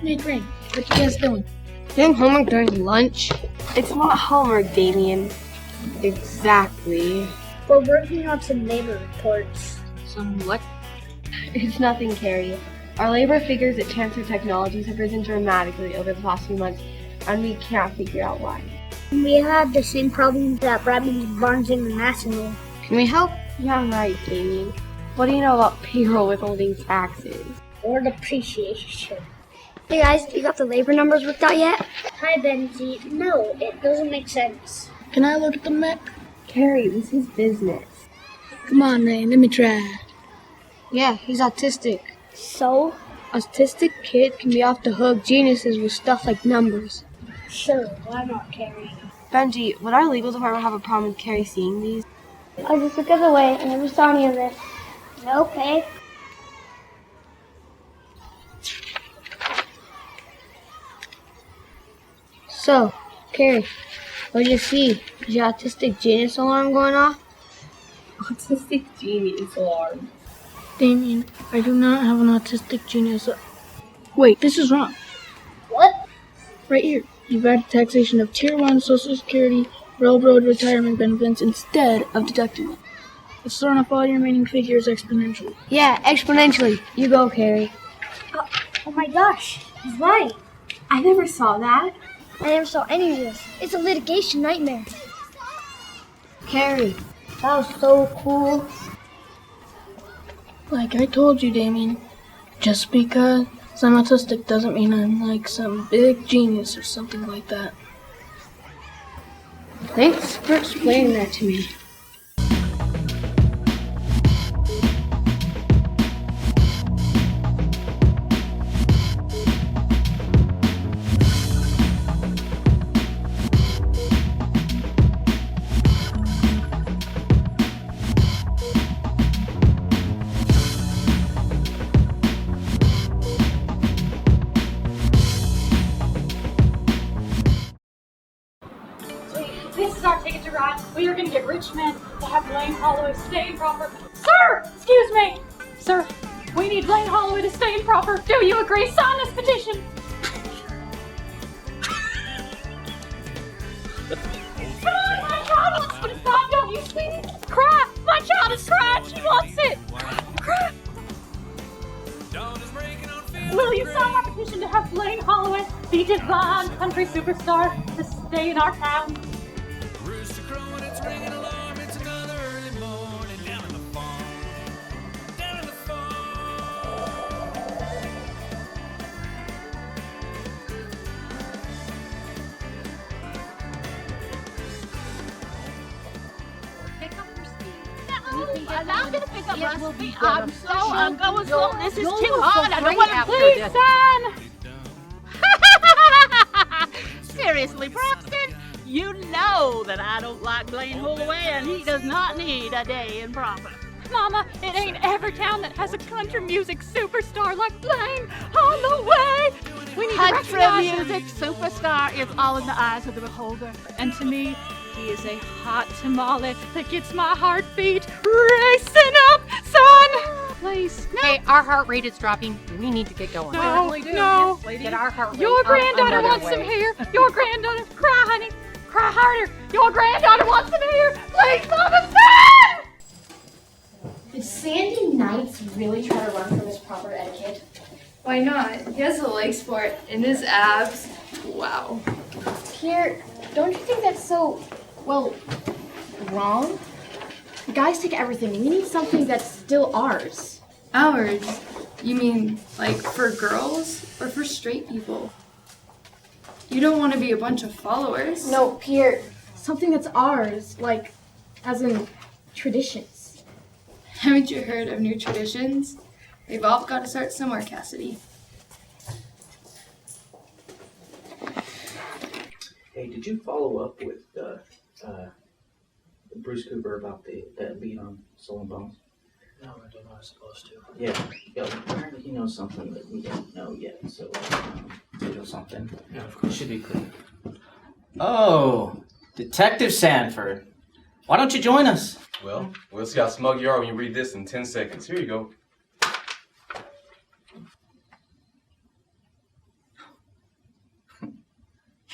Hey, Greg, what you guys doing? Doing homework during lunch? It's not homework, Damien. Exactly. We're working on some labor reports. Some what? It's nothing, Carrie. Our labor figures at Transfer Technologies have risen dramatically over the past few months, and we can't figure out why. We had the same problems at Brandyn, Barnes International. Can we help? Yeah, right, Damien. What do you know about payroll withholding taxes? Or depreciation. Hey guys, you got the labor numbers worked out yet? Hi, Benji. No, it doesn't make sense. Can I look at the Mick? Carrie, this is business. Come on, Rain, let me try. Yeah, he's autistic. So? Autistic kids can be off the hook geniuses with stuff like numbers. Sure, why not, Carrie? Benji, would our legal department have a problem with Carrie seeing these? I just took us away. I never saw any of this. Okay. So, Carrie, what did you see? Is your autistic genius alarm going off? Autistic genius alarm. Damien, I do not have an autistic genius. Wait, this is wrong. What? Right here. You've added taxation of Tier 1 Social Security Railroad retirement benefits instead of deducting them. It's thrown off all your remaining figures exponentially. Yeah, exponentially. You go, Carrie. Oh my gosh, he's right. I never saw that. I never saw any of this. It's a litigation nightmare. Carrie, that was so cool. Like I told you, Damien, just because I'm autistic doesn't mean I'm like some big genius or something like that. Thanks for explaining that to me. This is our ticket to ride. We are going to get rich men to have Blaine Holloway stay in proper. Sir! Excuse me! Sir, we need Blaine Holloway to stay in proper. Do you agree? Sign this petition! Come on, my child wants me to stop, don't you, sweetie? Cry! My child is crying. She wants it. Cry! Will you sign our petition to have Blaine Holloway, the divine country superstar, to stay in our town? Rooster crowing, it's ringing alarm. It's another early morning down in the farm. Down in the farm. Pick up your speed. No, I'm going to pick up my speed. I'm going slow. This is too hard. I don't want to please, son. Seriously, Braxton, you know that I don't like Blaine Holloway, and he does not need a day in proper. Mama, it ain't every town that has a country music superstar like Blaine Holloway. We need country music superstar is all in the eyes of the beholder, and to me, he is a hot tamale that gets my heartbeat racing up, son. Please, no. Hey, our heart rate is dropping. We need to get going. No, no. Get our heart rate Your up granddaughter wants another some way. hair. Your granddaughter, cry, honey. Cry harder. Your granddaughter wants some hair. Please, Mama, son! Did Sandy Knights really try to run from his proper etiquette? Why not? He has the legs for it, and his abs. Wow. Pierre, don't you think that's so, well, wrong? Guys take everything. We need something that's still ours. Ours? You mean, like, for girls or for straight people? You don't want to be a bunch of followers. No, Pierre. Something that's ours, like, as in traditions. Haven't you heard of new traditions? They've all got to start somewhere, Cassidy. Hey, did you follow up with Bruce Cooper about that lead on Soul and Bones? No, I don't know. I was supposed to. Yeah. Apparently he knows something that we don't know yet, so you know something. Yeah, of course. It should be clear. Oh, Detective Sanford. Why don't you join us? Well, we'll see how smug you are when you read this in 10 seconds. Here you go.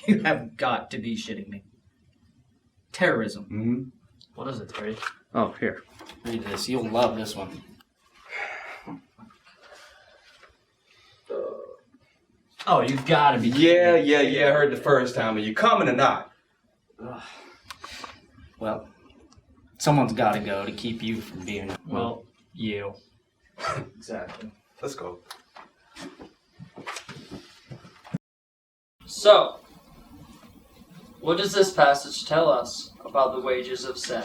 You have got to be shitting me. Terrorism. Mm-hmm. What is it, Terry? Oh, here. Read this. You'll love this one. Oh, you gotta be kidding. Yeah, I heard the first time. Are you coming or not? Well, someone's gotta go to keep you from being... Well, you. Exactly. Let's go. So, what does this passage tell us about the wages of sin?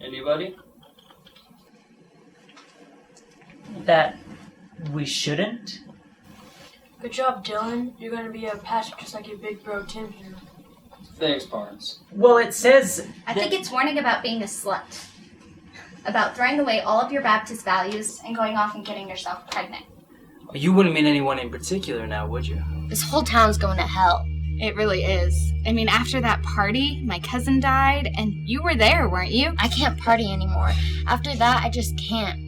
Anybody? That we shouldn't? Good job, Dylan. You're gonna be a pastor just like your big bro Tim here. Thanks, Barnes. Well, it says... I think it's warning about being a slut. About throwing away all of your Baptist values and going off and getting yourself pregnant. You wouldn't mean anyone in particular now, would you? This whole town's going to hell. It really is. I mean, after that party, my cousin died, and you were there, weren't you? I can't party anymore. After that, I just can't.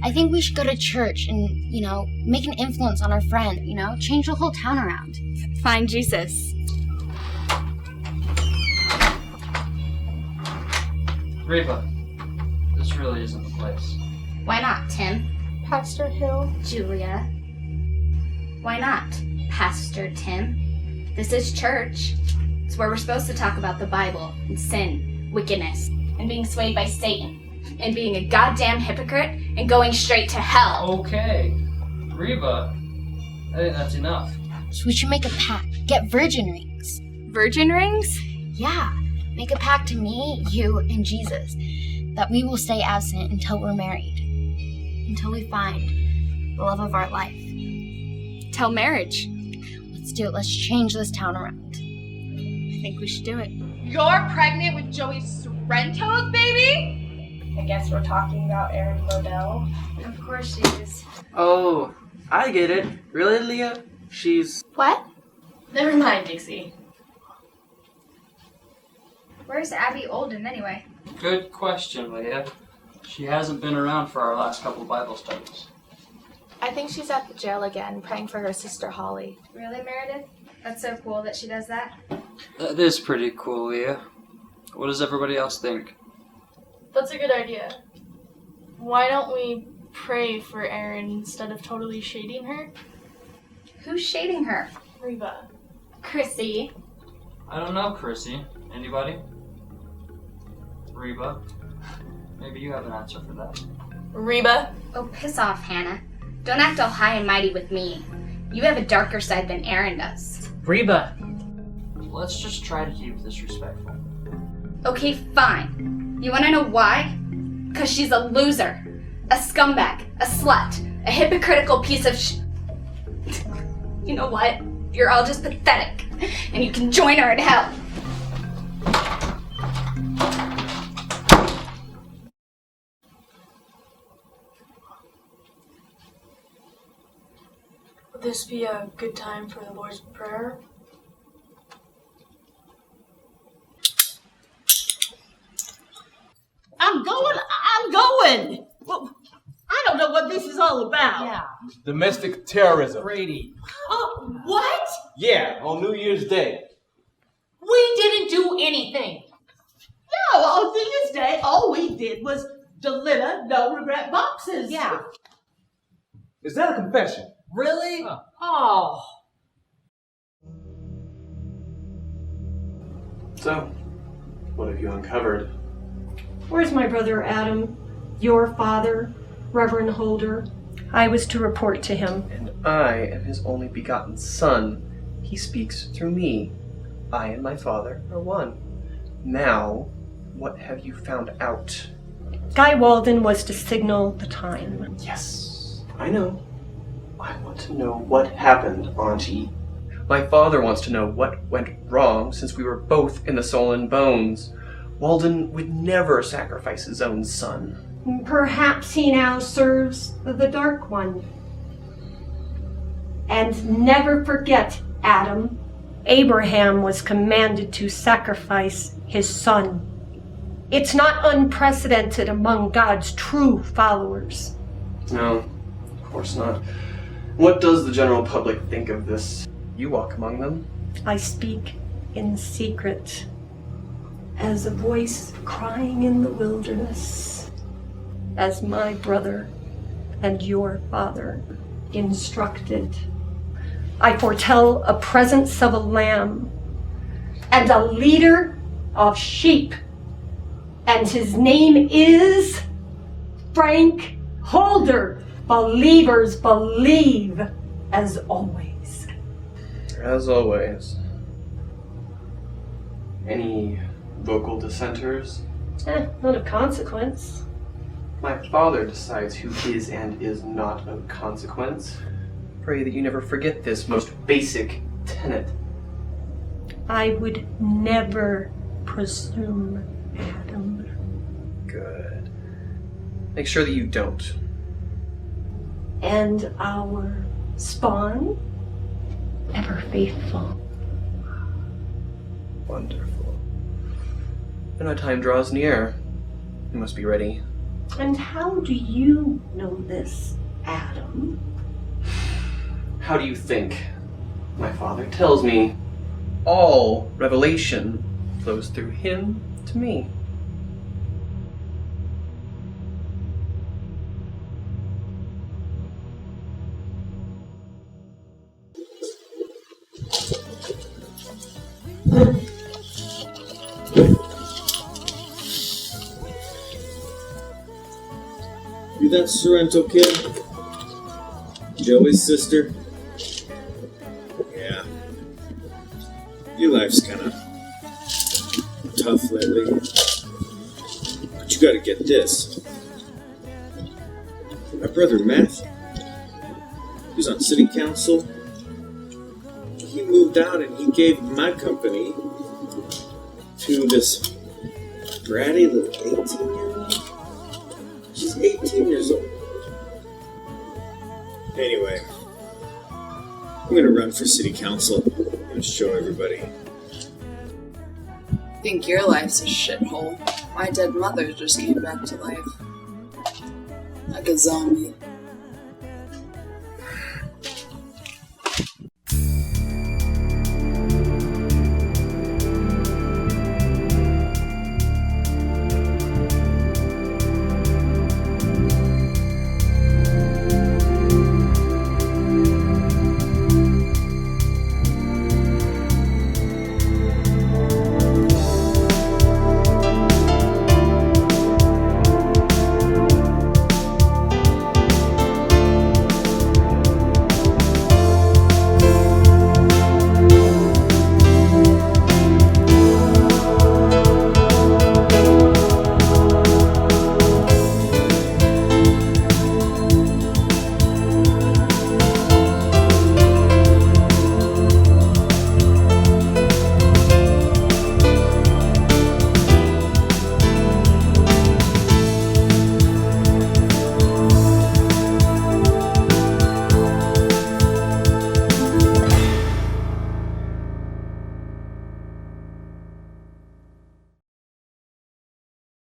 I think we should go to church and, make an influence on our friend, change the whole town around. Find Jesus. Reba, this really isn't the place. Why not, Tim? Pastor Hill. Julia. Why not, Pastor Tim? This is church. It's where we're supposed to talk about the Bible and sin, wickedness, and being swayed by Satan, and being a goddamn hypocrite and going straight to hell. Okay. Reba, I think that's enough. So we should make a pact. Get virgin rings. Virgin rings? Yeah. Make a pact to me, you, and Jesus that we will stay abstinent until we're married. Until we find the love of our life. Till marriage. Let's do it. Let's change this town around. I think we should do it. You're pregnant with Joey Sorrento's baby? I guess we're talking about Erin Bodell. Of course she is. Oh, I get it. Really, Leah? She's... What? Never mind, Dixie. Where's Abby Olden anyway? Good question, Leah. She hasn't been around for our last couple Bible studies. I think she's at the jail again, praying for her sister Holly. Really, Meredith? That's so cool that she does that. That is pretty cool, Leah. What does everybody else think? That's a good idea. Why don't we pray for Erin instead of totally shading her? Who's shading her? Reba. Chrissy. I don't know, Chrissy. Anybody? Reba? Maybe you have an answer for that. Reba. Oh, piss off, Hannah. Don't act all high and mighty with me. You have a darker side than Erin does. Reba. Let's just try to keep this respectful. Okay, fine. You wanna know why? 'Cause she's a loser. A scumbag. A slut. A hypocritical piece of You know what? You're all just pathetic. And you can join her in hell. Would this be a good time for the Lord's Prayer? I'm going. Well, I don't know what this is all about. Yeah. Domestic terrorism. Grady. What? Yeah, on New Year's Day. We didn't do anything. No, on New Year's Day, all we did was deliver no-regret boxes. Yeah. Is that a confession? Really? Huh. Oh. So, what have you uncovered? Where's my brother Adam? Your father? Reverend Holder. I was to report to him. And I am his only begotten son. He speaks through me. I and my father are one. Now, what have you found out? Guy Walden was to signal the time. Yes, I know. I want to know what happened, Auntie. My father wants to know what went wrong since we were both in the Soul and Bones. Walden would never sacrifice his own son. Perhaps he now serves the Dark One. And never forget, Adam, Abraham was commanded to sacrifice his son. It's not unprecedented among God's true followers. No, of course not. What does the general public think of this? You walk among them. I speak in secret, as a voice crying in the wilderness, as my brother and your father instructed. I foretell a presence of a lamb and a leader of sheep, and his name is Frank Holder. Believers believe, as always. As always. Any vocal dissenters? Not of consequence. My father decides who is and is not of consequence. Pray that you never forget this most basic tenet. I would never presume, Adam. Good. Make sure that you don't. And our spawn, ever faithful. Wonderful. And our time draws near. You must be ready. And how do you know this, Adam? How do you think? My father tells me all revelation flows through him to me. You that Sorrento kid? Joey's sister? Yeah. Your life's kinda tough lately. But you gotta get this. My brother Matthew, he was on city council. He moved out and he gave my company to this bratty little 18-year-old. She's 18 years old. Anyway, I'm gonna run for city council and show everybody. Think your life's a shithole. My dead mother just came back to life. Like a zombie.